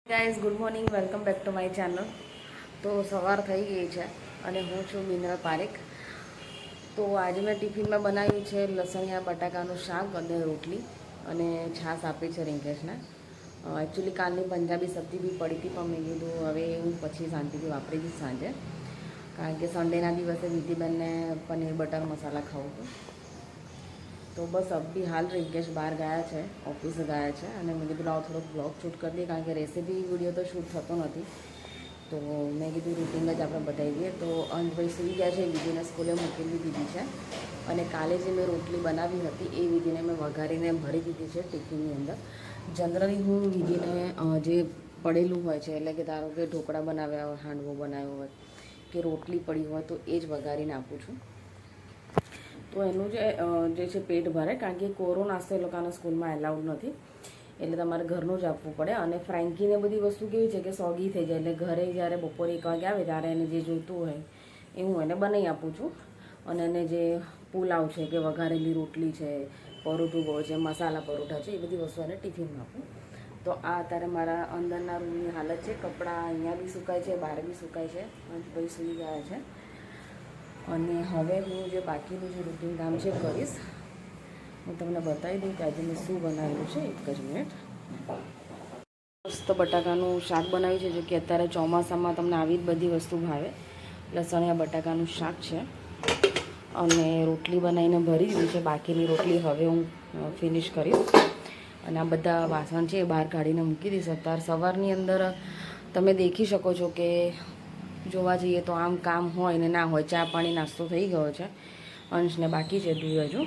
Guys good morning, welcome back to my channel. તો સવાર થઈ ગઈ છે અને હું છું મિનલ પારેખ. તો આજે મેં ટિફિનમાં બનાવ્યું છે લસણિયા બટાકાનું શાક અને રોટલી અને છાશ આપી છે રિંકેશને. એકચ્યુઅલી કાલની પંજાબી સબ્જી બી પડી હતી, પણ મેં કીધું હવે હું પછી શાંતિથી વાપરી દઈશ સાંજે, કારણ કે સન્ડેના દિવસે વિધિબેનને પનીર બટર મસાલા ખાવું હતું. તો બસ અભી હાલ રિંકેશ બહાર ગયા છે, ઓફિસે ગયા છે અને મેં કીધું લાવો થોડોક બ્લોગ શૂટ કરી દઈએ, કારણ કે રેસીપી વિડીયો તો શૂટ થતો નથી. તો મેં કીધું રૂટિન જ આપણે બતાવી દઈએ. તો અંશભાઈ સૂઈ ગયા છે, વિધિને સ્કૂલે મૂકેલી દીધી છે અને કાલે જે મેં રોટલી બનાવી હતી એ વિધિને મેં વઘારીને ભરી દીધી છે ટિફિનની અંદર. જનરલી હું વિધિને જે પડેલું હોય છે, એટલે કે ધારો કે ઢોકળા બનાવ્યા હોય, હાંડવો બનાવ્યો હોય કે રોટલી પડી હોય તો એ જ વઘારીને આપું છું. તો એનું જે છે પેટ ભરે, કારણ કે કોરો નાસ્તો એ લોકોના સ્કૂલમાં એલાઉડ નથી, એટલે તમારે ઘરનું જ આપવું પડે. અને ફ્રાન્કીને બધી વસ્તુ કેવી છે કે સોગી થઈ જાય, એટલે ઘરે જ્યારે બપોરે 1 વાગે આવે ત્યારે એને જે જોઈતું હોય એ હું એને બનાવી આપું છું. અને એને જે પુલાવ છે કે વઘારેલી રોટલી છે, પરોઠું છે, મસાલા પરોઠા છે, એ બધી વસ્તુ એને ટિફિનમાં આપું. તો આ અત્યારે મારા અંદરના રૂમની હાલત છે. કપડાં અહીંયા બી સુકાય છે, બહાર બી સુકાય છે. અંશભાઈ સૂઈ ગયા છે અને હવે હું જે બાકીનું જે રૂટિન કામ છે કરીશ. હું તમને બતાવી દઉં કે આજે મેં શું બનાવ્યું છે. એક જ મિનિટ. મસ્ત બટાકાનું શાક બનાવ્યું છે, જો કે અત્યારે ચોમાસામાં તમને આવી જ બધી વસ્તુ ભાવે. લસણિયા બટાકાનું શાક છે અને રોટલી બનાવીને ભરી દીધી છે. બાકીની રોટલી હવે હું ફિનિશ કરીશ અને આ બધા વાસણ છે એ બહાર કાઢીને મૂકી દઈશ. અત્યારે સવારની અંદર તમે દેખી શકો છો કે જોવા જઈએ તો આમ કામ હોય ને ના હોય, ચા પાણી નાસ્તો થઈ ગયો છે, અંશને બાકી છે ધોઈ હજુ.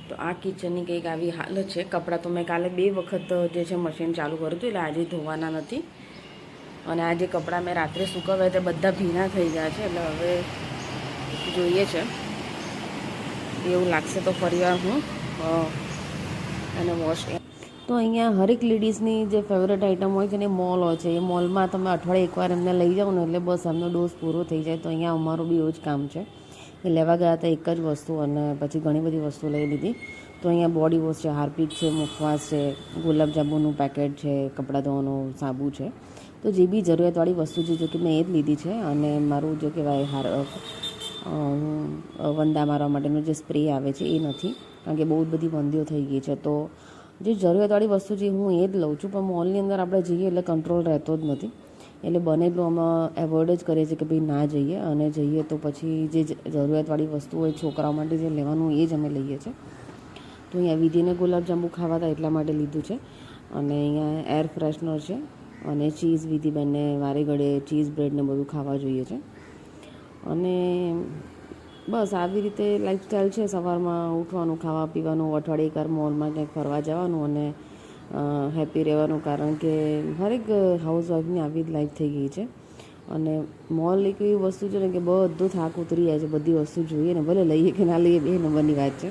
તો આ કિચનની કંઈક આવી હાલત છે. કપડાં તો મેં કાલે 2 વખત જે છે મશીન ચાલુ કર્યું હતું, એટલે આજે ધોવાના નથી. અને આ જે કપડાં મેં રાત્રે સૂકવ્યા તે બધા ભીના થઈ ગયા છે, એટલે હવે જોઈએ છે એવું લાગશે તો ફરીવાર હું એને વોશ. તો અહીંયા હરેક લેડીઝની જે ફેવરેટ આઇટમ હોય છે ને મોલ હોય છે. એ મોલમાં તમે અઠવાડિયે એકવાર એમને લઈ જાઓ ને એટલે બસ એમનો ડોઝ પૂરો થઈ જાય. તો અહીંયા અમારું બી એવું જ કામ છે. એ લેવા ગયા હતા એક જ વસ્તુ અને પછી ઘણી બધી વસ્તુ લઈ લીધી. તો અહીંયા બોડી વોશ છે, હાર્પિક છે, મુખવાસ છે, ગુલાબજાંબુનું પેકેટ છે, કપડાં ધોવાનો સાબુ છે. તો જે બી જરૂરિયાતવાળી વસ્તુ છે, જો કે મેં એ જ લીધી છે. અને મારું જે કહેવાય વંદા મારવા માટેનો જે સ્પ્રે આવે છે એ નથી, કારણ કે બહુ જ બધી વંદીઓ થઈ ગઈ છે. તો જે જરૂરિયાતવાળી વસ્તુ છે હું એ જ લઉં છું. પણ મોલની અંદર આપણે જઈએ એટલે કંટ્રોલ રહેતો જ નથી, એટલે બને એટલું અમે એવોઇડ જ કરીએ છીએ કે ભાઈ ના જઈએ. અને જઈએ તો પછી જે જરૂરિયાતવાળી વસ્તુ હોય છોકરાઓ માટે જે લેવાનું એ જ અમે લઈએ છીએ. તો અહીંયા વિધિને ગુલાબજાંબુ ખાવા હતા એટલા માટે લીધું છે. અને અહીંયા એર ફ્રેશનર છે અને ચીઝ, વિધિબેનને વારે ઘડે ચીઝ બ્રેડને બધું ખાવા જોઈએ છે. અને બસ આવી રીતે લાઈફસ્ટાઈલ છે. સવારમાં ઉઠવાનું, ખાવા પીવાનું, અઠવાડિયે એકવાર મોલમાં ક્યાંક ફરવા જવાનું અને હેપી રહેવાનું, કારણ કે હરેક હાઉસવાઈફની આવી જ લાઈફ થઈ ગઈ છે. અને મોલ એક એવી વસ્તુ છે ને કે બધું થાક ઉતરી જાય છે, બધી વસ્તુ જોઈએ ને, ભલે લઈએ કે ના લઈએ બે નંબરની વાત છે.